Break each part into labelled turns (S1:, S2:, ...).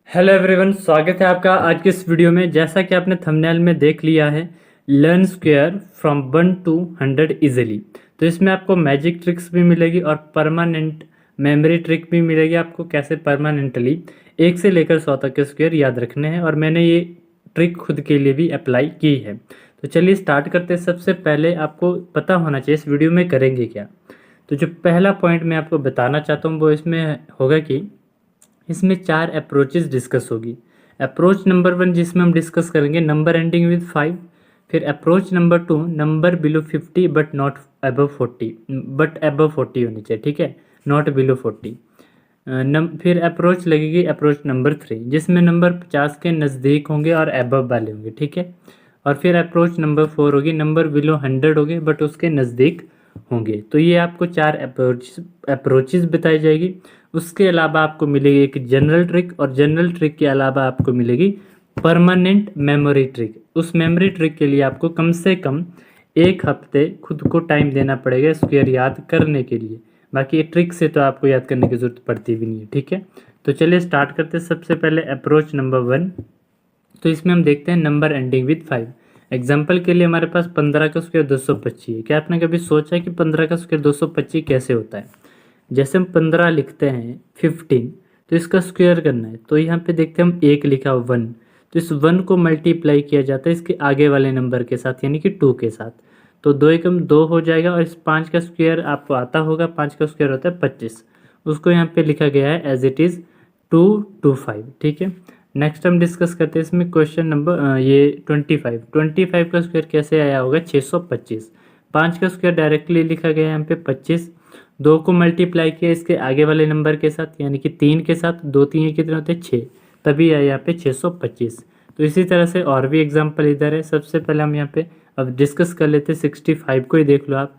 S1: Hello everyone, स्वागत है आपका आज के इस वीडियो में। जैसा कि आपने थंबनेल में देख लिया है, learn square from 1 to 100 easily. तो इसमें आपको मैजिक ट्रिक्स भी मिलेगी और परमानेंट मेमोरी ट्रिक भी मिलेगी। आपको कैसे परमानेंटली 1 से लेकर 100 तक के स्क्वायर याद रखने हैं, और मैंने ये ट्रिक खुद के लिए भी अप्लाई की है। तो चलिए स्टार्ट करते हैं। सबसे पहले आपको पता होना चाहिए इस वीडियो में करेंगे क्या। तो जो पहला पॉइंट मैं आपको बताना चाहता हूँ वो इसमें होगा कि इसमें 4 अप्रोचेस डिस्कस होगी। अप्रोच नंबर 1 जिसमें हम डिस्कस करेंगे नंबर एंडिंग विद 5। फिर approach number 2 number below 50 but not above 40, but above 40 होनी चाहिए, ठीक है, नॉट बिलो 40। फिर अप्रोच लगेगी अप्रोच नंबर 3 जिसमें नंबर 50 के नज़दीक होंगे और अबव वाले होंगे, ठीक है। और फिर अप्रोच नंबर 4 होगी नंबर बिलो 100 होंगे बट उसके नज़दीक होंगे। तो ये आपको 4 अप्रोचेस बताई जाएगी। उसके अलावा आपको मिलेगी एक जनरल ट्रिक, और जनरल ट्रिक के अलावा आपको मिलेगी परमानेंट मेमोरी ट्रिक। उस मेमोरी ट्रिक के लिए आपको कम से कम 1 हफ्ते खुद को टाइम देना पड़ेगा स्क्वायर याद करने के लिए। बाकी ये ट्रिक से तो आपको याद करने की ज़रूरत पड़ती भी नहीं है, ठीक है। तो चलिए स्टार्ट करते हैं। सबसे पहले अप्रोच नंबर 1। तो इसमें हम देखते हैं नंबर एंडिंग विद 5। एग्जाम्पल के लिए हमारे पास 15 का स्क्वायर 225 है। क्या आपने कभी सोचा है कि 15 का स्क्वायर 225 कैसे होता है? जैसे हम 15 लिखते हैं 15, तो इसका स्क्वायर करना है तो यहाँ पे देखते हैं हम 1 लिखा 1, तो इस 1 को मल्टीप्लाई किया जाता है इसके आगे वाले नंबर के साथ, यानी कि 2 के साथ। तो 2 एकम 2 हो जाएगा, और इस 5 का स्क्वायर आपको आता होगा, 5 का स्क्वायर होता है 25। उसको यहाँ पे लिखा गया है एज इट इज़ 225, ठीक है। नेक्स्ट हम डिस्कस करते हैं इसमें क्वेश्चन नंबर ये 25 का स्क्वायर कैसे आया होगा 625। 5 का स्क्वायर डायरेक्टली लिखा गया है यहाँ पे 25। 2 को मल्टीप्लाई किया इसके आगे वाले नंबर के साथ, यानी कि 3 के साथ। 2 3 कितने होते हैं 6, तभी आया यहाँ पे 625। तो इसी तरह से और भी एग्जाम्पल इधर है। सबसे पहले हम यहाँ पे अब डिस्कस कर लेते हैं 65 को ही देख लो आप।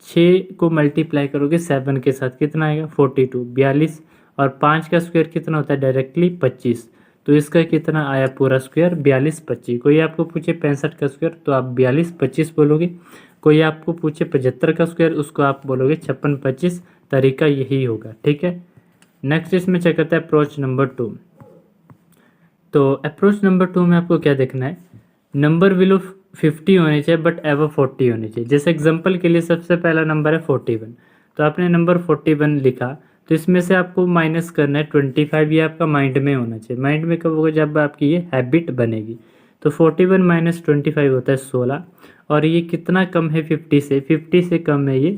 S1: 6 को मल्टीप्लाई करोगे 7 के साथ, कितना आएगा 42, 42। और 5 का स्क्वायर कितना होता है डायरेक्टली 25, तो इसका कितना आया पूरा स्क्वायर 42 25। कोई आपको पूछे 65 का स्क्वायर तो आप 42 25 बोलोगे। कोई आपको पूछे 75 का स्क्वायर उसको आप बोलोगे 56 25। तरीका यही होगा, ठीक है। नेक्स्ट इसमें चेक करता है अप्रोच नंबर 2। तो अप्रोच नंबर 2 में आपको क्या देखना है, नंबर बिलो 50 होने चाहिए बट एवर 40 होने चाहिए। जैसे एग्जांपल के लिए सबसे पहला नंबर है 41, तो आपने नंबर 41 लिखा, तो इसमें से आपको माइनस करना है 25। ये आपका माइंड में होना चाहिए। माइंड में कब होगा, जब आपकी ये हैबिट बनेगी। तो 41 माइनस 25 होता है 16, और ये कितना कम है 50 से, 50 से कम है ये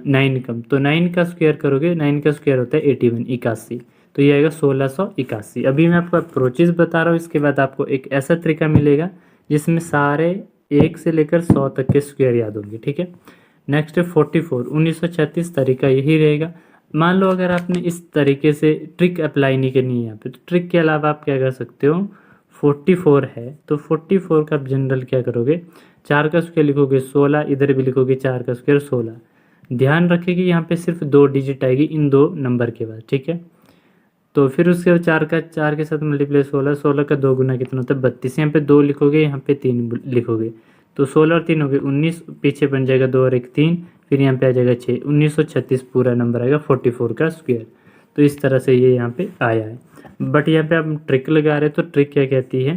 S1: 9 कम। तो 9 का स्क्वायर करोगे, 9 का स्क्वायर होता है 81 81, तो ये आएगा 1681। अभी मैं आपको अप्रोचेज बता रहा हूँ, इसके बाद आपको एक ऐसा तरीका मिलेगा जिसमें सारे 1 से लेकर 100 तक के स्क्वायर याद होंगे, ठीक है। नेक्स्ट है 44 1936। तरीका यही रहेगा। मान लो अगर आपने इस तरीके से ट्रिक अप्लाई नहीं करनी है यहाँ पे, तो ट्रिक के अलावा आप क्या कर सकते हो, 44 है तो 44 का आप जनरल क्या करोगे, 4 का स्क्वायर लिखोगे 16, इधर भी लिखोगे 4 का स्क्वायर 16। ध्यान रखें कि यहाँ पे सिर्फ 2 डिजिट आएगी इन 2 नंबर के बाद, ठीक है। तो फिर उसके बाद 4 के साथ मल्टीप्लाई 16, 16 का 2 गुना कितना होता है 32। यहाँ पे 2 लिखोगे, यहाँ पे 3 लिखोगे, तो 16 और 3 हो गए 19, पीछे बन जाएगा 2 और 1 3, फिर यहाँ पे आ जाएगा 6, 1936 पूरा नंबर आएगा 44 का स्क्वायर। तो इस तरह से ये यहाँ पे आया है। बट यहाँ पे आप ट्रिक लगा रहे हैं, तो ट्रिक क्या कहती है,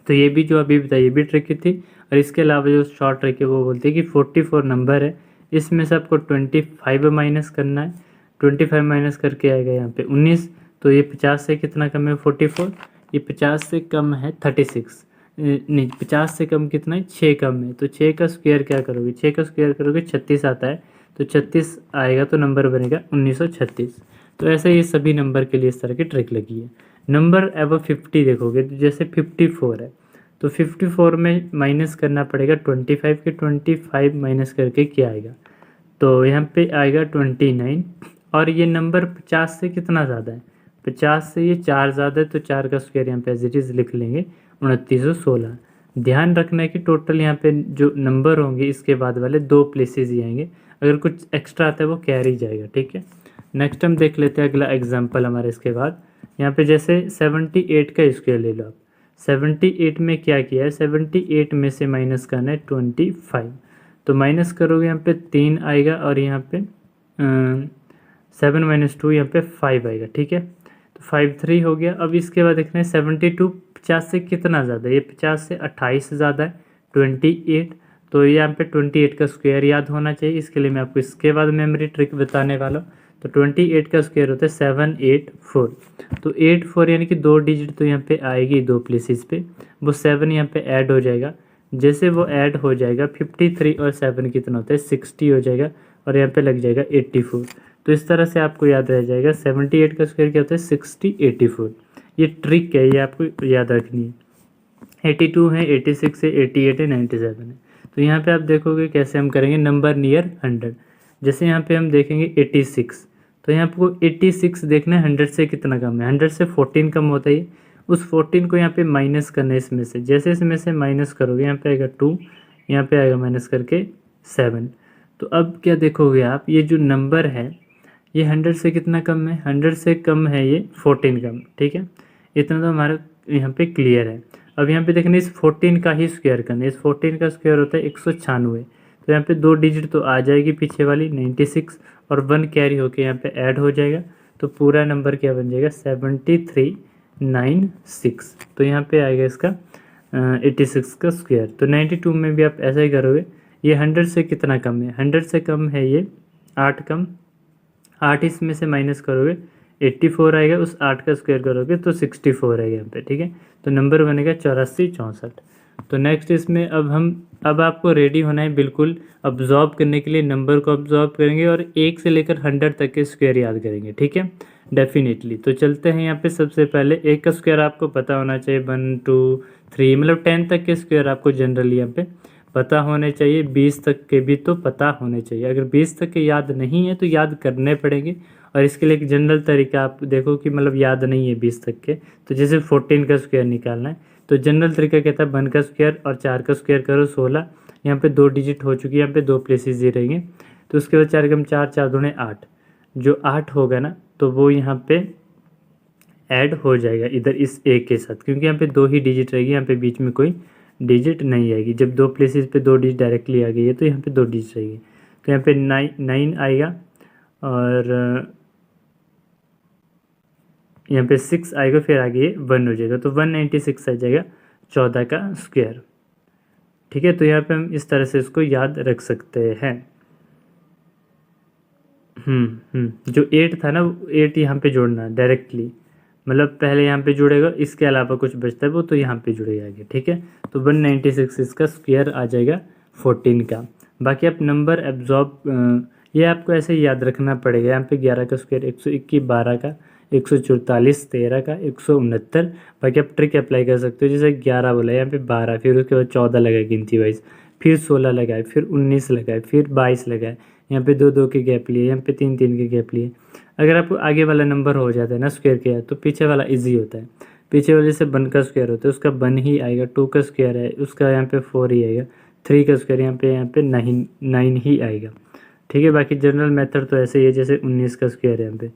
S1: तो ये भी जो अभी बताइए ये भी ट्रिक थी। और इसके अलावा जो शॉर्ट ट्रिक है वो बोलती है कि 44 नंबर है, इसमें से आपको 25 माइनस करना है। 25 माइनस करके आएगा यहाँ पे 19, तो ये 50 से कितना कम है 44, ये 50 से कम है 36, नहीं 50 से कम कितना है 6 कम है। तो 6 का स्क्वायर क्या करोगे, 6 का स्क्वायर करोगे 36 आता है, तो 36 आएगा तो नंबर बनेगा 1936। तो ऐसे ये सभी नंबर के लिए इस तरह की ट्रिक लगी है। नंबर अब 50 देखोगे, तो जैसे 54 है तो 54 में माइनस करना पड़ेगा 25 के, 25 माइनस करके क्या आएगा, तो यहाँ पे आएगा 29। और ये नंबर 50 से कितना ज़्यादा है, 50 से ये 4 ज़्यादा है, तो 4 का स्क्वायर यहाँ पे एज इट इज़ लिख लेंगे 2916। ध्यान रखना है कि टोटल यहाँ पे जो नंबर होंगे इसके बाद वाले 2 प्लेसेस ही आएंगे, अगर कुछ एक्स्ट्रा आता है वो कैरी जाएगा, ठीक है। नेक्स्ट हम देख लेते हैं अगला एग्जाम्पल हमारे इसके बाद। यहाँ पे जैसे 78 का स्क्वायर ले लो आप। 78 में क्या किया है, 78 में से माइनस करना है 25, तो माइनस करोगे यहाँ पे 3 आएगा, और यहाँ पे 7 - 2 यहाँ पे 5 आएगा, ठीक है। तो 53 हो गया। अब इसके बाद देखना है 72 50 से कितना ज़्यादा है, ये 50 से 28 ज़्यादा है 28। तो यहाँ पे 28 का स्क्वायर याद होना चाहिए, इसके लिए मैं आपको इसके बाद मेमोरी ट्रिक बताने वाला हूँ। तो 28 का स्क्वायर होता है 784। तो 84 यानी कि 2 डिजिट तो यहाँ पे आएगी 2 प्लेसेस पे, वो 7 यहाँ पे ऐड हो जाएगा। जैसे वो ऐड हो जाएगा 53 और 7 कितना होता है 60 हो जाएगा, और यहाँ पे लग जाएगा 84। तो इस तरह से आपको याद रह जाएगा 78 का स्क्वायर क्या होता है 60 84। ये ट्रिक है, ये आपको याद रखनी है। 82 है, 86 है, 88 है, 97 है। तो यहाँ पे आप देखोगे कैसे हम करेंगे नंबर नियर 100। जैसे यहाँ पे हम देखेंगे 86, तो यहाँ आपको 86 देखना है 100 से कितना कम है, 100 से 14 कम होता है। उस 14 को यहाँ पे माइनस करना है इसमें से, जैसे इसमें से माइनस करोगे यहाँ पे आएगा 2, यहाँ पे आएगा माइनस करके 7। तो अब क्या देखोगे आप, ये जो नंबर है ये 100 से कितना कम है, 100 से कम है ये 14 कम, ठीक है। इतना तो हमारा यहाँ पे क्लियर है। अब यहाँ पे देखना इस 14 का ही स्क्वायर करना है, इस 14 का स्क्वायर होता है 196। तो यहाँ पे 2 डिजिट तो आ जाएगी पीछे वाली 96, और 1 कैरी होके यहाँ पे ऐड हो जाएगा। तो पूरा नंबर क्या बन जाएगा 7396। तो यहाँ पे आएगा इसका 86 का स्क्वायर। तो 92 में भी आप ऐसा ही करोगे। ये 100 से कितना कम है, 100 से कम है ये 8 कम, 8 इसमें से माइनस करोगे 84 आएगा, उस 8 का स्क्वायर करोगे तो 64 आएगा यहाँ पे, ठीक है। तो नंबर बनेगा 84 64। तो नेक्स्ट इसमें अब आपको रेडी होना है बिल्कुल अब्जॉर्ब करने के लिए, नंबर को अब्जॉर्ब करेंगे और 1 से लेकर 100 तक के स्क्वायर याद करेंगे, ठीक है, डेफिनेटली। तो चलते हैं यहाँ पे। सबसे पहले 1 का स्क्वायर आपको पता होना चाहिए, 1 2 3 मतलब 10 तक के स्क्वायर आपको जनरली यहाँ पे पता होने चाहिए, 20 तक के भी तो पता होने चाहिए। अगर 20 तक के याद नहीं है तो याद करने पड़ेंगे, और इसके लिए एक जनरल तरीका आप देखो कि मतलब याद नहीं है 20 तक के, तो जैसे 14 का स्क्वायर निकालना है तो जनरल तरीका कहता है 1 का स्क्वायर और 4 का स्क्वायर करो 16। यहाँ पे 2 डिजिट हो चुकी है, यहाँ पे 2 प्लेसेस ही रहेंगे। तो उसके बाद 4 कम 4 4 दूने 8, जो 8 होगा ना तो वो यहाँ पे ऐड हो जाएगा इधर इस ए के साथ, क्योंकि यहाँ पे 2 ही डिजिट रहेगी, यहाँ पे बीच में कोई डिजिट नहीं आएगी। जब 2 प्लेसेस पे 2 डिजिट डायरेक्टली आ गई है तो यहाँ पे 2 डिजिट रहेगी। तो यहाँ पे 9 आएगा, और यहाँ पे 6 आएगा, फिर आगे 1 हो जाएगा। तो 196 आ जाएगा 14 का स्क्वायर, ठीक है। तो यहाँ पे हम इस तरह से इसको याद रख सकते हैं। जो 8 था ना, 8 यहाँ पे जोड़ना है डायरेक्टली, मतलब पहले यहाँ पे जुड़ेगा, इसके अलावा कुछ बचता है वो तो यहाँ पे जुड़ेगा आगे, ठीक है। तो 196 इसका स्क्वायर आ जाएगा 14 का। बाकी आप नंबर एब्जॉर्ब ये आपको ऐसे ही याद रखना पड़ेगा। यहाँ पे 11 का स्क्वायर 121, 12 का 144, 13 का 169। बाकी आप ट्रिक अप्लाई कर सकते हो, जैसे 11 बोला यहाँ पे 12, फिर उसके बाद 14 लगाए गिनती वाइज, फिर 16 लगाए, फिर 19 लगाए, फिर 22 लगाए, यहाँ पे 2 2 के गैप लिए, यहाँ पे 3 3 के गैप लिए। अगर आपको आगे वाला नंबर हो जाता है ना स्क्वायर किया तो पीछे वाला इजी होता है। पीछे वाले से 1 का स्क्वायर होता है, उसका 1 ही आएगा। 2 का स्क्वायर है उसका यहाँ पे 4 ही आएगा। 3 का स्क्वायर यहाँ पे 9 ही आएगा, ठीक है। बाकी जनरल मेथड तो ऐसे ही है, जैसे 19 का स्क्वायर है, यहाँ पे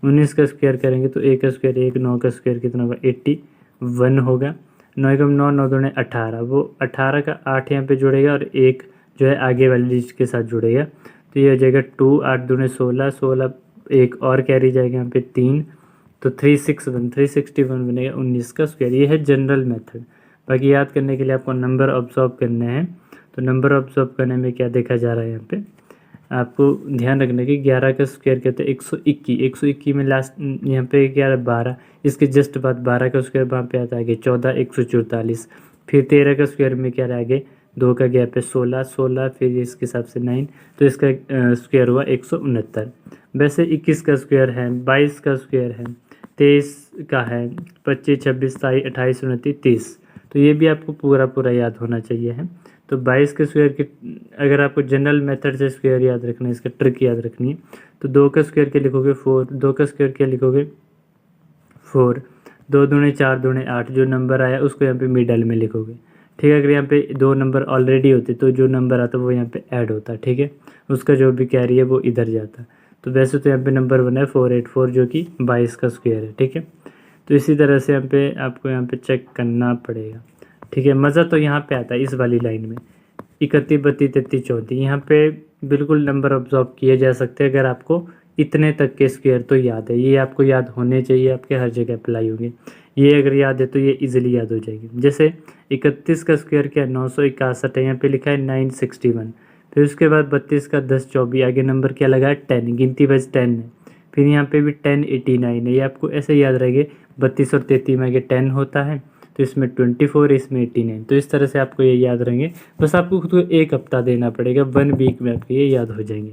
S1: 19 का स्क्वायर करेंगे तो 1 का स्क्वायर 1, 9 का स्क्वायर कितना होगा 81 होगा। 9 कम 9, 9 दूने 18, वो 18 का 8 यहाँ पे जुड़ेगा और 1 जो है आगे वाली डिजिट के साथ जुड़ेगा। तो ये हो जाएगा 2, 8 दूने 16, 16 एक और कैरी जाएगा यहाँ पे 3, तो 361 बनेगा 19 का स्क्वायर। ये है जनरल मेथड। बाकी याद करने के लिए आपको नंबर ऑब्जॉर्व करने हैं। तो नंबर ऑब्जॉर्व करने में क्या देखा जा रहा है, यहाँ पे आपको ध्यान रखना कि 11 का स्क्वायर कहते हैं 121, 121 में लास्ट यहाँ पे 11 12, इसके जस्ट बाद 12 का स्क्वायर वहाँ पे आता है आगे 14, 144, फिर 13 का स्क्वायर में क्या रहा आगे 2 का गैप है 16, 16 फिर इसके हिसाब से 9, तो इसका स्क्वायर हुआ 169। वैसे 21 का स्क्वायर है, 22 का स्क्वायर है, 23 का है, 25 26 27 28 29 30। तो ये भी आपको पूरा याद होना चाहिए है। तो 22 के स्क्वायर की अगर आपको जनरल मेथड से स्क्वायर याद रखना है, इसका ट्रिक याद रखनी है, तो 2 का स्क्वायर क्या लिखोगे 4, 2 का स्क्वायर क्या लिखोगे 4, 2 दूने 4 दूने 8, जो नंबर आया उसको यहाँ पे मिडल में लिखोगे, ठीक है। अगर यहाँ पे 2 नंबर ऑलरेडी होते तो जो नंबर आता वो यहाँ पे ऐड होता, ठीक है, उसका जो भी कैरी है वो इधर जाता। तो वैसे तो यहाँ पे नंबर बना है 484 जो कि 22 का स्क्वायर है, ठीक है। तो इसी तरह से यहाँ पे आपको यहाँ पे चेक करना पड़ेगा, ठीक है। मज़ा तो यहाँ पे आता है इस वाली लाइन में, 31 32 33 34, यहाँ पे बिल्कुल नंबर ऑब्जॉर्व किए जा सकते हैं अगर आपको इतने तक के स्क्वायर तो याद है, ये आपको याद होने चाहिए, आपके हर जगह अप्लाई होंगे। ये अगर याद है तो ये इजीली याद हो जाएगी। जैसे 31 का स्क्वायर क्या है, 961 है, यहाँ पे लिखा है 961। फिर उसके बाद 32 का 10 24, आगे नंबर क्या लगा है 10, गिनती वाइज 10 है। फिर यहाँ पे भी 1089 है, ये आपको ऐसे याद रहेंगे। 32 और 33 में आगे 10 होता है, तो इसमें 24, इसमें 89, तो इस तरह से आपको ये याद रहेंगे। बस आपको खुद को एक हफ्ता देना पड़ेगा, 1 वीक में आपके ये याद हो जाएंगे।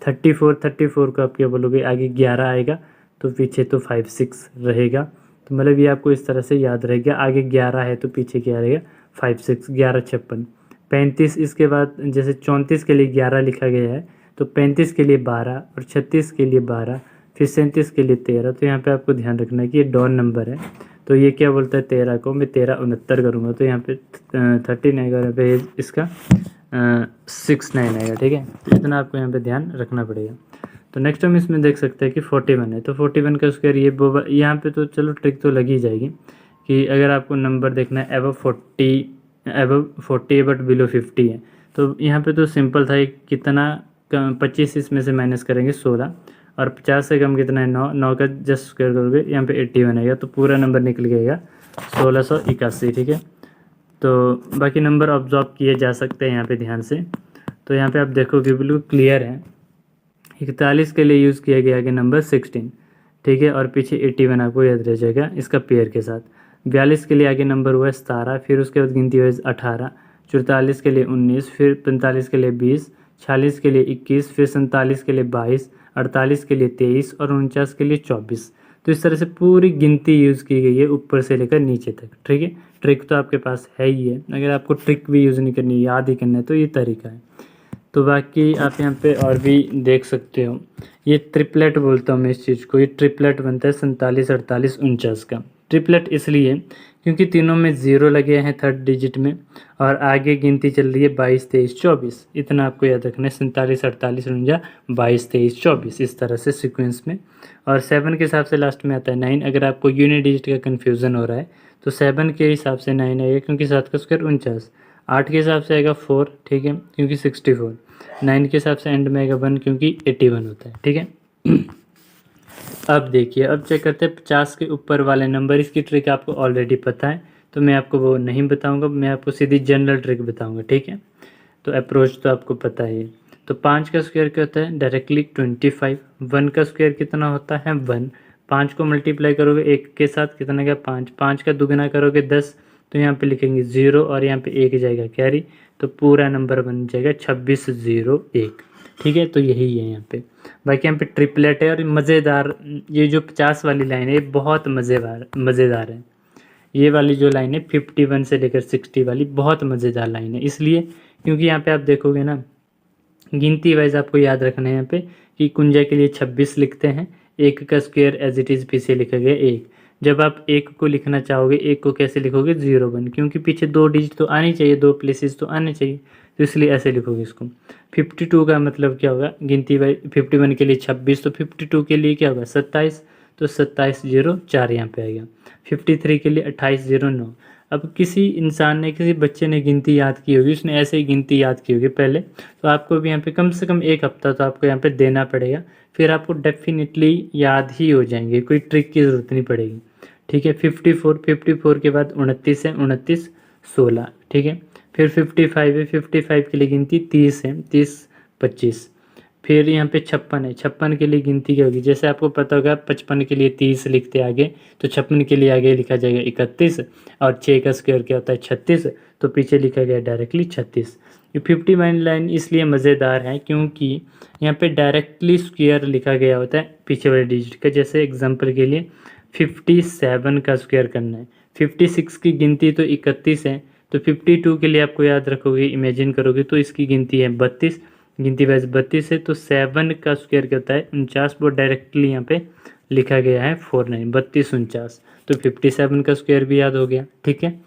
S1: 34 को आप क्या बोलोगे, आगे 11 आएगा तो पीछे तो 5 6 रहेगा, तो मतलब ये आपको इस तरह से याद रहेगा। आगे 11 है तो पीछे क्या रहेगा 5 6, 11 56। 35 इसके बाद जैसे 34 के लिए 11 लिखा गया है, तो 35 के लिए 12 और 36 के लिए 12, फिर 37 के लिए 13। तो यहाँ पे आपको ध्यान रखना है कि ये डॉन नंबर है, तो ये क्या बोलता है 13 को मैं 13 69 करूँगा, तो यहाँ पे 13 आएगा, यहाँ पे इसका 69 आएगा। ठीक है, तो इतना आपको यहाँ पे ध्यान रखना पड़ेगा। तो नेक्स्ट हम इसमें देख सकते हैं कि 41 है, तो 41 का स्क्वायर ये यहाँ पे तो चलो ट्रिक तो लगी जाएगी कि अगर आपको नंबर देखना है अबव 40 बट बिलो 50 है, तो यहाँ पे तो सिंपल था, कितना 25 इसमें से माइनस करेंगे 16, और 50 से कम कितना है 9 का जस्ट स्क्वायर करोगे यहाँ पे 81 आएगा, तो पूरा नंबर निकल गएगा 1681। ठीक है, तो बाकी नंबर ऑब्जर्व किए जा सकते हैं यहाँ पे ध्यान से। तो यहाँ पे आप देखोगे बिल्कुल क्लियर है, 41 के लिए यूज़ किया गया कि नंबर 16। ठीक है, और पीछे 81 आपको याद रह जाएगा इसका पेयर के साथ। 42 के लिए आगे नंबर हुआ है 17, फिर उसके बाद गिनती हुई 18, 44 के लिए 19, फिर 45 के लिए 20, 46 के लिए 21, फिर 47 के लिए 22, 48 के लिए 23 और 49 के लिए 24। तो इस तरह से पूरी गिनती यूज़ की गई है ऊपर से लेकर नीचे तक। ठीक है, ट्रिक तो आपके पास है ही है, अगर आपको ट्रिक भी यूज़ नहीं करनी, याद ही करना है, तो ये तरीका है। तो बाकी आप यहाँ पे और भी देख सकते हो, ये ट्रिपलेट बोलता हूँ मैं इस चीज़ को, ये ट्रिपलेट बनता है 47 48 49 का। ट्रिपलेट इसलिए क्योंकि तीनों में 0 लगे हैं थर्ड डिजिट में, और आगे गिनती चल रही है 22 23 24। इतना आपको याद रखना है, 47 48 49 22 23 24, इस तरह से सीक्वेंस में। और 7 के हिसाब से लास्ट में आता है 9। अगर आपको यूनिट डिजिट का कन्फ्यूज़न हो रहा है तो 7 के हिसाब से 9 आएगा, क्योंकि 7 का स्क्वायर 49। 8 के हिसाब से आएगा 4, ठीक है, क्योंकि 64। 9 के हिसाब से एंड में आएगा 1, क्योंकि 81 होता है। ठीक है, अब देखिए, अब चेक करते हैं 50 के ऊपर वाले नंबर। इसकी ट्रिक आपको ऑलरेडी पता है, तो मैं आपको वो नहीं बताऊंगा, मैं आपको सीधी जनरल ट्रिक बताऊंगा। ठीक है, तो अप्रोच तो आपको पता है। तो 5 का स्क्वायर क्या होता है, डायरेक्टली 25। 1 का स्क्वायर कितना होता है 1। 5 को मल्टीप्लाई करोगे 1 के साथ कितना क्या 5। 5 का दुगना करोगे 10, तो यहाँ पे लिखेंगे 0 और यहाँ पे 1 जाएगा कैरी, तो पूरा नंबर बन जाएगा 2601। ठीक है, तो यही है यहाँ पे। बाकी यहाँ पे ट्रिपलेट है, और मज़ेदार ये जो 50 वाली लाइन है ये बहुत मज़ेदार है। ये वाली जो लाइन है 51 से लेकर 60 वाली बहुत मज़ेदार लाइन है, इसलिए क्योंकि यहाँ पे आप देखोगे ना, गिनती वाइज आपको याद रखना है यहाँ पे कि कुंजा के लिए 26 लिखते हैं, 1 का स्क्वायर एज इट इज़ पीछे लिखा गया 1। जब आप 1 को लिखना चाहोगे, 1 को कैसे लिखोगे 01, क्योंकि पीछे 2 डिजिट तो आनी चाहिए, 2 प्लेसेस तो आने चाहिए, तो इसलिए ऐसे लिखोगे इसको। 52 का मतलब क्या होगा, गिनती वाइज 51 के लिए 26, तो 52 के लिए क्या होगा 27, तो 2704 यहाँ पे आएगा। 53 के लिए 2809। अब किसी इंसान ने, किसी बच्चे ने गिनती याद की होगी, उसने ऐसे ही गिनती याद की होगी पहले, तो आपको भी यहाँ पे कम से कम 1 हफ्ता तो आपको यहाँ पे देना पड़ेगा, फिर आपको डेफिनेटली याद ही हो जाएंगे, कोई ट्रिक की ज़रूरत नहीं पड़ेगी। ठीक है, 54 के बाद 29 है, 29 16। ठीक है, फिर 55 है, 55 के लिए गिनती 30 है, 30 25। फिर यहाँ पे 56 है, 56 के लिए गिनती क्या होगी, जैसे आपको पता होगा 55 के लिए 30 लिखते आगे, तो 56 के लिए आगे लिखा जाएगा 31, और 6 का स्क्वायर क्या होता है 36, तो पीछे लिखा गया डायरेक्टली 36। ये 51 लाइन इसलिए मज़ेदार है क्योंकि यहाँ पे डायरेक्टली स्क्वायर लिखा गया होता है पीछे वाले डिजिट का। जैसे एग्जांपल के लिए 57 का स्क्वायर करना है, 56 की गिनती तो 31 है, तो 52 के लिए आपको याद रखोगे, इमेजिन करोगे, तो इसकी गिनती है 32, गिनती वाइज 32 है, तो 7 का स्क्वायर क्या होता है 49, वो डायरेक्टली यहाँ पे लिखा गया है 49, 32 49, तो 57 का स्क्वायर भी याद हो गया। ठीक है,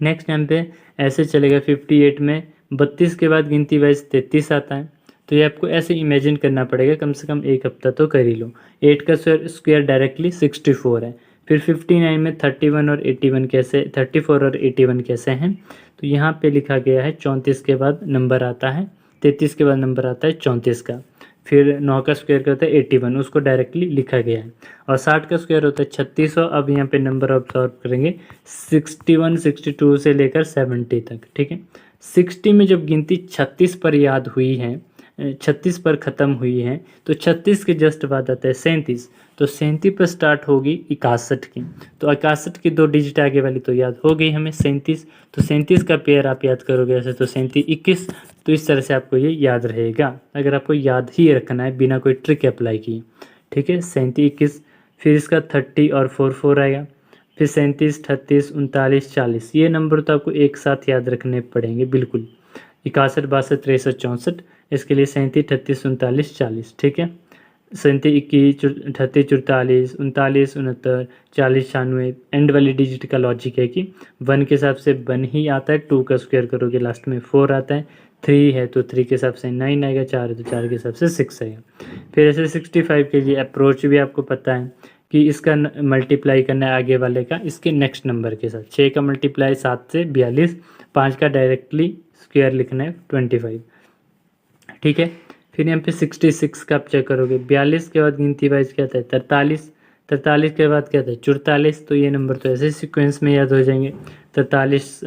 S1: नेक्स्ट यहाँ पे ऐसे चलेगा 58 में 32 के बाद गिनती वाइज 33 आता है, तो ये आपको ऐसे इमेजिन करना पड़ेगा, कम से कम 1 हफ्ता तो कर ही लो। 8 का स्क्वायर डायरेक्टली 64 है। फिर 59 में 31 और 81 कैसे, 34 और 81 कैसे हैं, तो यहाँ पे लिखा गया है 34 के बाद नंबर आता है, 33 के बाद नंबर आता है 34 का। फिर 9 का स्क्वायर क्या होता है 81, उसको डायरेक्टली लिखा गया है। और 60 का स्क्वायर होता है 3600। अब यहाँ पे नंबर ऑब्जर्व करेंगे 61, 62 से लेकर 70 तक, ठीक है। 60 में जब गिनती 36 पर याद हुई है, 36 पर ख़त्म हुई है, तो 36 के जस्ट बाद आता है 37। तो 37 पर स्टार्ट होगी 61 की, तो 61 की 2 डिजिट आगे वाली तो याद हो गई हमें 37। तो 37 का पेयर आप याद करोगे ऐसे, तो 37 21। तो इस तरह से आपको ये याद रहेगा, अगर आपको याद ही रखना है बिना कोई ट्रिक अप्लाई किए, ठीक है। 37 21, फिर इसका 30 और 4 4 आएगा, फिर 37 38 39 40। ये नंबर तो आपको एक साथ याद रखने पड़ेंगे बिल्कुल। 61 62 63 64, इसके लिए 37 38 39 40, ठीक है। 37 21 38 44 39 69 40 96। एंड वाली डिजिट का लॉजिक है कि 1 के हिसाब से 1 ही आता है, 2 का स्क्वायर करोगे लास्ट में 4 आता है, 3 है तो 3 के हिसाब से 9 आएगा, 4 है तो 4 के हिसाब से 6 आएगा। फिर ऐसे 65 के लिए अप्रोच भी आपको पता है कि इसका मल्टीप्लाई करना है आगे वाले का इसके नेक्स्ट नंबर के साथ। 6 का मल्टीप्लाई 7 से 42, 5 का डायरेक्टली स्क्वायर लिखना है 25, ठीक है। फिर यहाँ पे 66 का आप चेक करोगे, 42 के बाद गिनती वाइज क्या था 43, 43 के बाद क्या था 44। तो ये नंबर तो ऐसे सीक्वेंस में याद हो जाएंगे। 43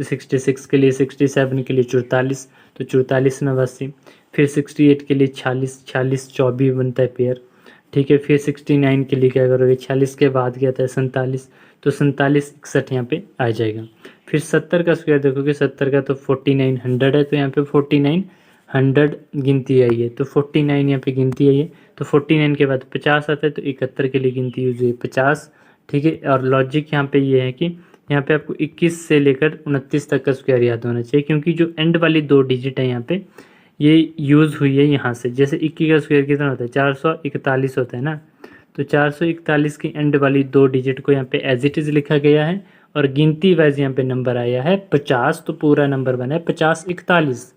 S1: 66 के लिए, 67 के लिए 44, तो 44 89। फिर 68 के लिए 46 46 24 बनता है पेयर, ठीक है। फिर 69 के लिए क्या करोगे, 46 के बाद क्या था 47, तो 47 61 यहाँ पे आ जाएगा। फिर 70 का स्क्वायर देखोगे, 70 का तो 4900 है, तो यहाँ पे 4900 गिनती आई है, तो 49 यहाँ पे गिनती आई है। तो 49 के बाद 50 आता है, तो 71 के लिए गिनती यूज हुई 50, ठीक है। और लॉजिक यहाँ पे ये है कि यहाँ पे आपको 21 से लेकर 29 तक का स्क्वायर याद होना चाहिए, क्योंकि जो एंड वाली 2 डिजिट है यहाँ पे ये यूज़ हुई है यहाँ से। जैसे 21 का स्क्वायर कितना होता है 441 होता है ना, तो 441 की एंड वाली 2 डिजिट को यहाँ पे एज इट इज़ लिखा गया है, और गिनती वाइज यहाँ पे नंबर आया है 50, तो पूरा नंबर बना है 50 41।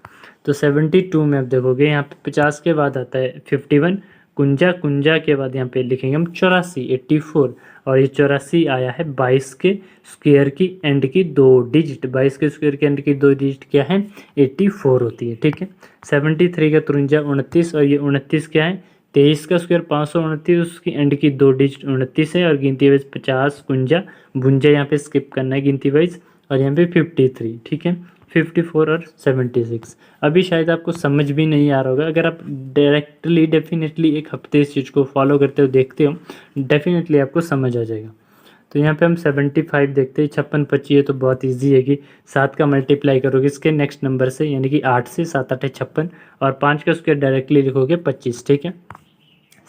S1: तो 72 में आप देखोगे यहाँ पे 50 के बाद आता है 51, कुंजा कुंजा के बाद यहाँ पे लिखेंगे हम 84 84, और ये 84 आया है 22 के स्क्वायर की एंड की 2 डिजिट। 22 के स्क्वायर की एंड की 2 डिजिट क्या है 84 होती है, ठीक है। 73 का 53 29, और ये 29 क्या है 23 का स्क्वायर 529, उसकी एंड की 2 डिजिट 29 है, और गिनती वाइज 50 कुंजा भुंजा यहाँ पे स्किप करना है गिनती वाइज, और यहाँ पे 53, ठीक है। 54 और 76। अभी शायद आपको समझ भी नहीं आ रहा होगा, अगर आप डायरेक्टली डेफिनेटली एक हफ्ते इस चीज़ को फॉलो करते हो देखते हो, डेफिनेटली आपको समझ आ जाएगा। तो यहाँ पे हम 75 देखते हैं, 56 25 है, तो बहुत इजी है कि 7 का मल्टीप्लाई करोगे इसके नेक्स्ट नंबर से, यानी कि 8 से, 7 8 56, और 5 का स्क्वायर डायरेक्टली लिखोगे 25, ठीक है।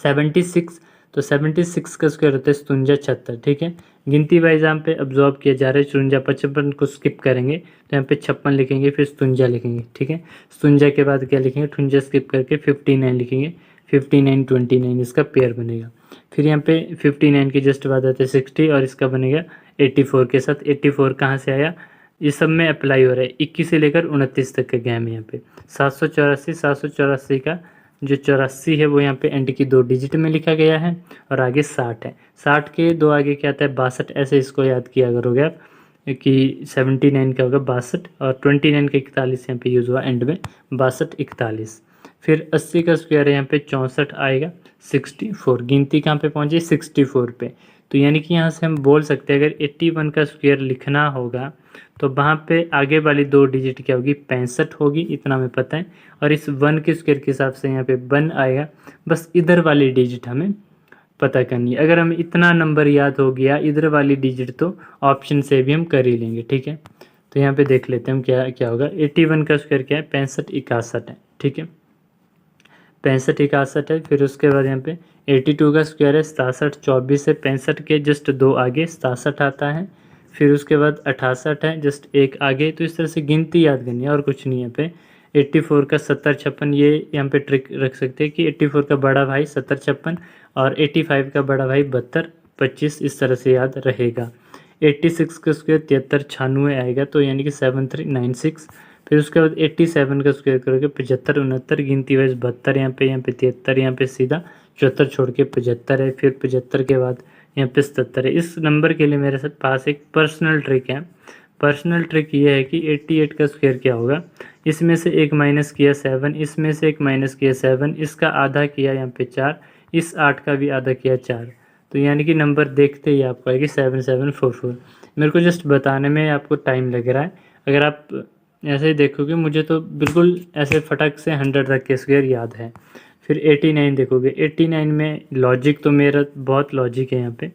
S1: 76, तो 76 का स्क्वायर होता है 57 ठीक है। गिनती वाइज यहाँ पे ऑब्जॉर्व किया जा रहा है 57, 55 को स्किप करेंगे तो यहाँ पे 56 लिखेंगे, फिर 57 लिखेंगे, ठीक है। 57 के बाद क्या लिखेंगे 58 स्किप करके 59 लिखेंगे, 59 29 इसका पेयर बनेगा। फिर यहाँ पे 59 के जस्ट बाद आते हैं 60, और इसका बनेगा 84 के साथ। 84 कहाँ से आया, ये सब में अप्लाई हो रहा है, 21 से लेकर 29 तक का गैम है यहाँ पे। 784 का जो 84 है वो यहाँ पे एंड की 2 डिजिट में लिखा गया है, और आगे 60 है। 60 के 2 आगे क्या आता है 62, ऐसे इसको याद किया करोगे आप कि 79 का होगा 62, और 29 का 41 यहाँ पे यूज़ हुआ एंड में 62 41। फिर 80 का स्क्वायर है यहाँ पे 64 आएगा 64, गिनती कहाँ पे पहुँची 64 पे। तो यानी कि यहाँ से हम बोल सकते हैं अगर 81 का स्क्वायर लिखना होगा तो वहाँ पे आगे वाली 2 डिजिट क्या होगी 65 होगी, इतना हमें पता है। और इस 1 के स्क्वायर के हिसाब से यहाँ पे 1 आएगा, बस इधर वाली डिजिट हमें पता करनी है। अगर हमें इतना नंबर याद हो गया इधर वाली डिजिट तो ऑप्शन से भी हम कर ही लेंगे, ठीक है। तो यहाँ पे देख लेते हैं हम क्या क्या होगा। 81 का स्क्वायर क्या है 65 61 है, ठीक है। 65 61 है। फिर उसके बाद यहाँ पे 82 का स्क्वायर है 67 24 है, 65 के जस्ट 2 आगे 67 आता है। फिर उसके बाद 68 है जस्ट 1 आगे। तो इस तरह से गिनती याद करनी है और कुछ नहीं है पे। 84 का 70 56, ये यहाँ पे ट्रिक रख सकते हैं कि 84 का बड़ा भाई 70 56, और 85 का बड़ा भाई 72 25, इस तरह से याद रहेगा। 86 का स्क्वायर 73 96 आएगा, तो यानी कि 7396। फिर उसके बाद 87 का स्क्वायर करोगे 75 69, गिनती वाइज 72 यहाँ पे 73, यहाँ पे सीधा 74 छोड़ के 75 है। फिर 75 के बाद यहाँ पे 77 है। इस नंबर के लिए मेरे पास एक पर्सनल ट्रिक है, पर्सनल ट्रिक ये है कि 88 का स्क्वायर क्या होगा, इसमें से एक माइनस किया 7, इसमें से एक माइनस किया 7, इसका आधा किया यहाँ पे 4, इस 8 का भी आधा किया 4। तो यानी कि नंबर देखते ही आपको आएगी 7744। मेरे को जस्ट बताने में आपको टाइम लग रहा है, अगर आप ऐसे ही देखोगे मुझे तो बिल्कुल ऐसे फटक से 100 तक के स्क्वायर याद है। फिर 89 देखोगे, 89 में लॉजिक तो मेरा बहुत लॉजिक है यहाँ पे,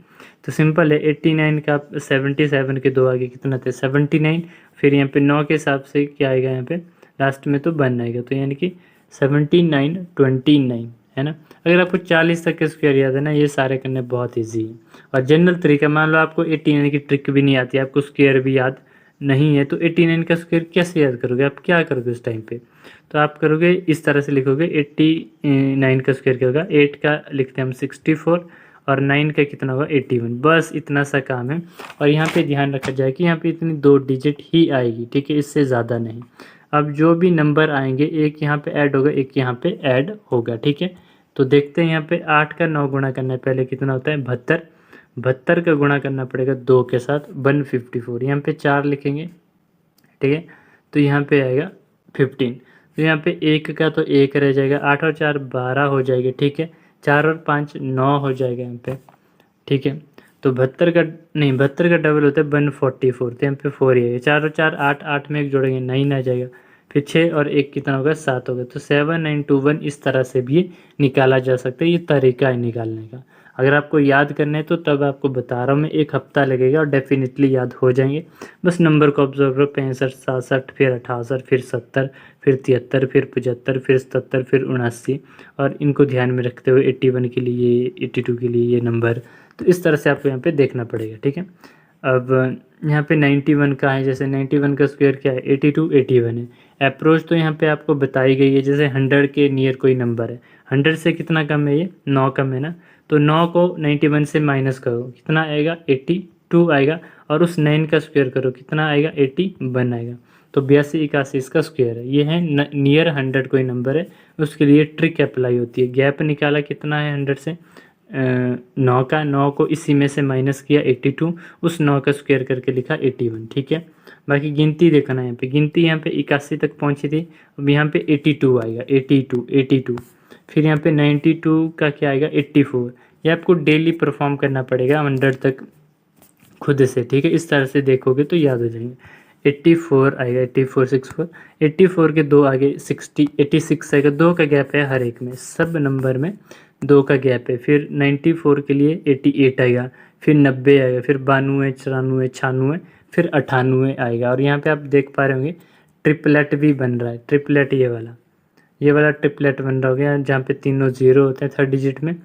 S1: तो सिंपल है। 89 का 77 के दो आगे कितना थे 79, फिर यहाँ पे 9 के हिसाब से क्या आएगा यहाँ पे लास्ट में तो 1 आएगा, तो यानी कि 7929 है ना। अगर आपको 40 तक के स्क्वायर याद है ना, ये सारे करने बहुत ईजी है। और जनरल तरीका, मान लो आपको 89 की ट्रिक भी नहीं आती, आपको स्क्वायर भी याद नहीं है, तो 89 का स्क्वायर कैसे याद करोगे, आप क्या करोगे उस टाइम पे, तो आप करोगे इस तरह से लिखोगे 89 का स्क्वायर क्या होगा, 8 का लिखते हैं हम 64 और 9 का कितना होगा 81, बस इतना सा काम है। और यहाँ पे ध्यान रखा जाए कि यहाँ पे इतनी 2 डिजिट ही आएगी, ठीक है, इससे ज़्यादा नहीं। अब जो भी नंबर आएंगे एक यहाँ पे ऐड होगा, एक यहाँ पे ऐड होगा, ठीक है। तो देखते हैं यहाँ पे 8 का 9 गुणा करना है, पहले कितना होता है 72, 72 का गुणा करना पड़ेगा 2 के साथ 154, यहाँ पे 4 लिखेंगे, ठीक है, तो यहाँ पे आएगा 15। तो यहाँ पे 1 का तो 1 रह जाएगा, 8 और 4 12 हो जाएगा, ठीक है, 4 और 5 9 हो जाएगा यहाँ पे, ठीक है। तो 72 का नहीं, 72 का डबल होता है 144, तो यहाँ पे 4 ही है, 4 और 4 8, 8 में एक जोड़ेंगे 9 आ जाएगा, फिर 6 और 1 कितना होगा 7 होगा। तो 7921 इस तरह से भी निकाला जा सकता है, ये तरीका है निकालने का। अगर आपको याद करना है तो तब आपको बता रहा हूँ मैं, 1 हफ्ता लगेगा और डेफिनेटली याद हो जाएंगे। बस नंबर को ऑब्जर्व करो, 65 67 फिर 68 फिर 70 फिर 73 फिर 75 फिर 77 फिर 79, और इनको ध्यान में रखते हुए 81 के लिए 82 के लिए ये नंबर, तो इस तरह से आपको यहाँ पे देखना पड़ेगा, ठीक है। अब यहाँ पे 91 का है, जैसे 91 का स्क्वायर क्या है 82 81 है। अप्रोच तो यहाँ पे आपको बताई गई है, जैसे 100 के नियर कोई नंबर है, 100 से कितना कम है, ये 9 कम है ना, तो 9 को 91 से माइनस करो कितना आएगा 82 आएगा, और उस 9 का स्क्वायर करो कितना आएगा 81 आएगा, तो 82 81 इसका स्क्वायर है। ये है नियर 100 कोई नंबर है, उसके लिए ट्रिक अप्लाई होती है। गैप निकाला कितना है 100 से 9 का, 9 को इसी में से माइनस किया 82, उस 9 का स्क्वायर करके लिखा 81, ठीक है। बाकी गिनती देखना है, यहाँ पे गिनती यहाँ पे 81 तक पहुँची थी, अब यहाँ पे 82 आएगा 82, फिर यहाँ पे 92 का क्या आएगा 84। ये आपको डेली परफॉर्म करना पड़ेगा 100 तक खुद से, ठीक है, इस तरह से देखोगे तो याद हो जाएंगे। 84 आएगा 84 64, 84 के दो आगे 60 86 आएगा, 2 का गैप है हर एक में, सब नंबर में 2 का गैप है। फिर 94 के लिए 88 आएगा, फिर 90 आएगा, फिर 92 94 96, फिर 98 आएगा। और यहाँ पे आप देख पा रहे होंगे ट्रिपलेट भी बन रहा है, ट्रिपलेट ये वाला ट्रिपलेट बन रहा हो गया, जहाँ पे तीनों जीरो होते हैं थर्ड डिजिट में,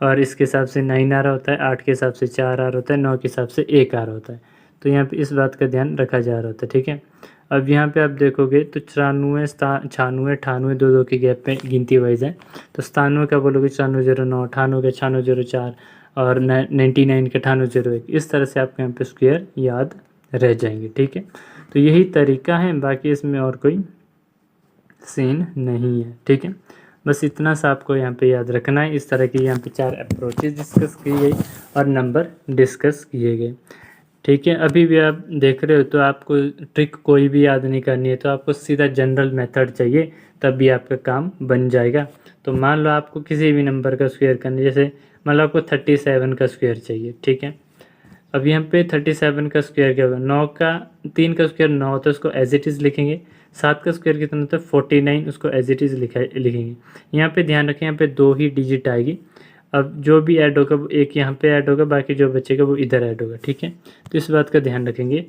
S1: और इसके हिसाब से 9 आ रहा होता है, 8 के हिसाब से 4 आ रहा होता है, 9 के हिसाब से 1 आ रहा होता है। तो यहाँ पे इस बात का ध्यान रखा जा रहा होता है, ठीक है। अब यहाँ पे आप देखोगे तो 94 96 98 2 के गैप पे गिनती वाइज है, तो 97 का बोलोगे 9409, 98 का 9604, और 99 का 9801, इस तरह से आपके यहाँ पे स्क्वायर याद रह जाएंगे, ठीक है। तो यही तरीका है, बाकी इसमें और कोई सीन नहीं है, ठीक है। बस इतना सा आपको यहाँ पे याद रखना है। इस तरह की यहाँ पे 4 अप्रोचेज डिस्कस की गई और नंबर डिस्कस किए गए, ठीक है। अभी भी आप देख रहे हो तो आपको ट्रिक कोई भी याद नहीं करनी है, तो आपको सीधा जनरल मेथड चाहिए, तब भी आपका काम बन जाएगा। तो मान लो आपको किसी भी नंबर का स्क्वायर करना है, जैसे मान लो आपको 37 का स्क्वायर चाहिए, ठीक है। अब यहाँ पे 37 का स्क्वायर क्या होगा, 9 का 3 का स्क्वायर 9 होता है, उसको एज इट इज़ लिखेंगे। 7 का स्क्वायर कितना होता है 49, उसको एज इट इज़ लिखेंगे। यहाँ पे ध्यान रखें, यहाँ पे 2 ही डिजिट आएगी। अब जो भी ऐड होगा वो एक यहाँ पे ऐड होगा, बाकी जो बचेगा वो इधर ऐड होगा, ठीक है। तो इस बात का ध्यान रखेंगे।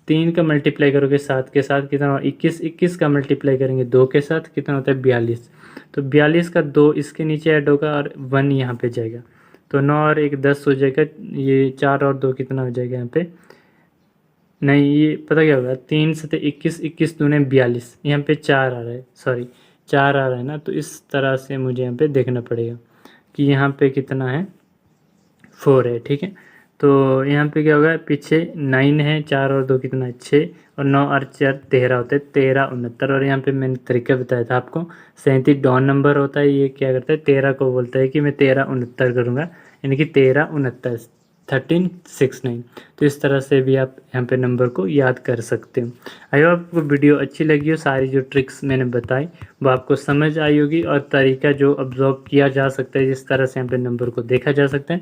S1: 3 का मल्टीप्लाई करोगे 7 के साथ कितना, 21, 21 का मल्टीप्लाई करेंगे 2 के साथ कितना होता है 42, तो 42 का 2 इसके नीचे ऐड होगा और 1 यहाँ पे जाएगा, तो 9 और 1 10 हो जाएगा। ये 4 और 2 कितना हो जाएगा यहाँ पे, नहीं ये पता क्या होगा 3 से 21, 21 दूने 42, यहाँ पे 4 आ रहा है, सॉरी 4 आ रहा है ना, तो इस तरह से मुझे यहाँ पे देखना पड़ेगा कि यहाँ पे कितना है 4 है, ठीक है। तो यहाँ पे क्या होगा, पीछे 9 है, 4 और 2 कितना है 6, और 9 और 4 13 होता है, 13 69। और यहाँ पे मैंने तरीका बताया था आपको, 37 डॉन नंबर होता है, ये क्या करता है 13 को बोलता है कि मैं 13 69 करूँगा, यानी कि 13 69 1369। तो इस तरह से भी आप यहाँ पे नंबर को याद कर सकते हो। आई होप आपको वीडियो अच्छी लगी हो, सारी जो ट्रिक्स मैंने बताई वो आपको समझ आई होगी और तरीका जो ऑब्जर्व किया जा सकता है, जिस तरह से यहाँ पे नंबर को देखा जा सकता है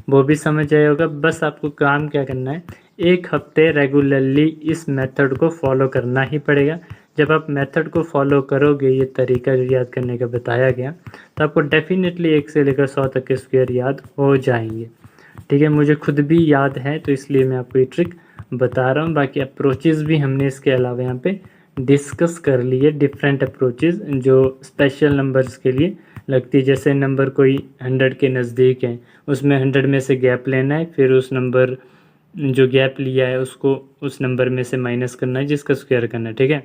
S1: वो भी समझ आया होगा। बस आपको काम क्या करना है, 1 हफ्ते रेगुलरली इस मेथड को फॉलो करना ही पड़ेगा। जब आप मेथड को फॉलो करोगे, ये तरीका जो याद करने का बताया गया, तो आपको डेफिनेटली 1 से लेकर 100 तक के स्क्वायर याद हो जाएंगे। ठीक है, मुझे खुद भी याद है तो इसलिए मैं आपको ये ट्रिक बता रहा हूँ। बाकी अप्रोचेज़ भी हमने इसके अलावा यहाँ पे डिस्कस कर लिए, डिफरेंट अप्रोचेज़ जो स्पेशल नंबर्स के लिए लगती है। जैसे नंबर कोई 100 के नज़दीक है, उसमें 100 में से गैप लेना है, फिर उस नंबर जो गैप लिया है उसको उस नंबर में से माइनस करना है जिसका स्क्वायर करना है। ठीक है,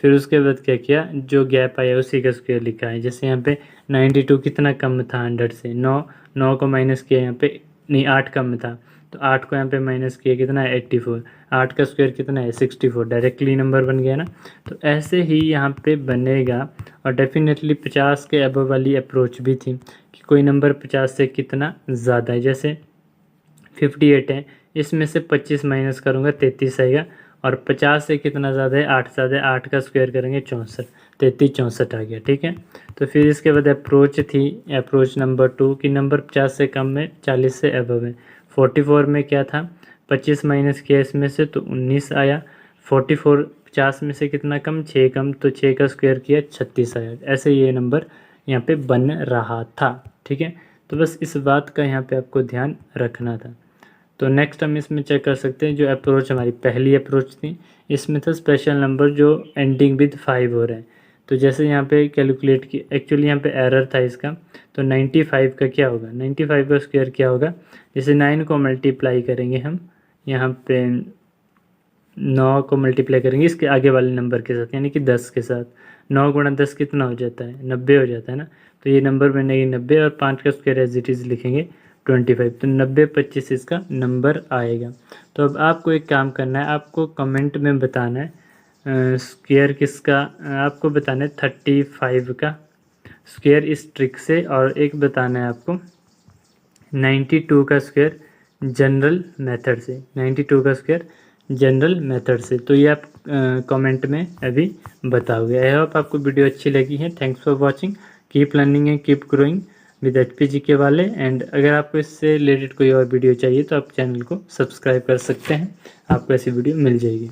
S1: फिर उसके बाद क्या किया, जो गैप आया उसी का स्क्वायर लिखा है। जैसे यहाँ पे 92 कितना कम था 100 से, 9 को माइनस किया यहाँ पे, नहीं 8 कम था तो 8 को यहाँ पे माइनस किया, कितना है 84, 8 का स्क्वायर कितना है 64, डायरेक्टली नंबर बन गया ना। तो ऐसे ही यहाँ पे बनेगा। और डेफिनेटली 50 के अबव वाली अप्रोच भी थी कि कोई नंबर 50 से कितना ज़्यादा है। जैसे 58 है, इसमें से 25 माइनस करूँगा 33 आएगा, और 50 से कितना ज़्यादा है 8 ज़्यादा है, 8 का स्क्वायर करेंगे 64, 33 64 आ गया। ठीक है, तो फिर इसके बाद अप्रोच थी, अप्रोच नंबर 2 कि नंबर 50 से कम है 40 से अबव है। 44 में क्या था, 25 माइनस किया इसमें से तो 19 आया। 44 50 में से कितना कम, 6 कम, तो 6 का स्क्वायर किया 36 आया। ऐसे ये नंबर यहाँ पे बन रहा था। ठीक है, तो बस इस बात का यहाँ पे आपको ध्यान रखना था। तो नेक्स्ट हम इसमें चेक कर सकते हैं, जो अप्रोच हमारी पहली अप्रोच थी इसमें था स्पेशल नंबर जो एंडिंग विद 5 हो रहा है। तो जैसे यहाँ पे कैलकुलेट की, एक्चुअली यहाँ पे एरर था इसका, तो 95 का क्या होगा, 95 का स्क्वायर क्या होगा, जैसे 9 को मल्टीप्लाई करेंगे हम यहाँ पे, 9 को मल्टीप्लाई करेंगे इसके आगे वाले नंबर के साथ, यानी कि 10 के साथ। 9 गुणा 10 कितना हो जाता है, 90 हो जाता है ना। तो ये नंबर बनेगी 90, और 5 का स्क्वायर एज इट इज़ लिखेंगे 25, तो 90 25 इसका नंबर आएगा। तो अब आपको एक काम करना है, आपको कमेंट में बताना है स्क्वायर किसका, आपको बताना है 35 का स्क्वायर इस ट्रिक से, और एक बताना है आपको 92 का स्क्वायर जनरल मेथड से, 92 का स्क्वायर जनरल मेथड से। तो ये आप कमेंट में अभी बताओगे। आई होप आपको वीडियो अच्छी लगी है। Thanks for watching, keep learning and keep growing with HPGK वाले। एंड अगर आपको इससे रिलेटेड कोई और वीडियो चाहिए तो आप चैनल को सब्सक्राइब कर सकते हैं, आपको ऐसी वीडियो मिल जाएगी।